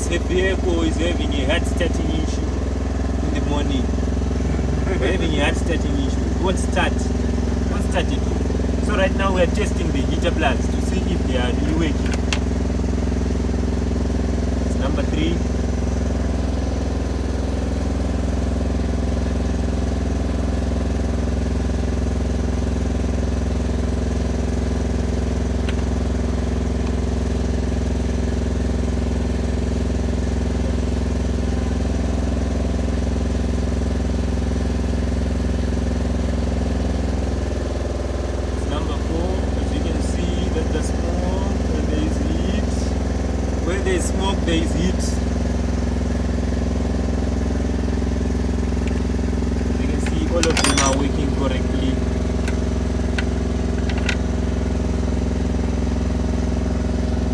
this vehicle is having a hard starting issue in the morning. We're having a hard starting issue. It won't start. It won't start it. So right now we are testing the heater plugs to see if they are really working. It's number 3. There is smoke, there is heat.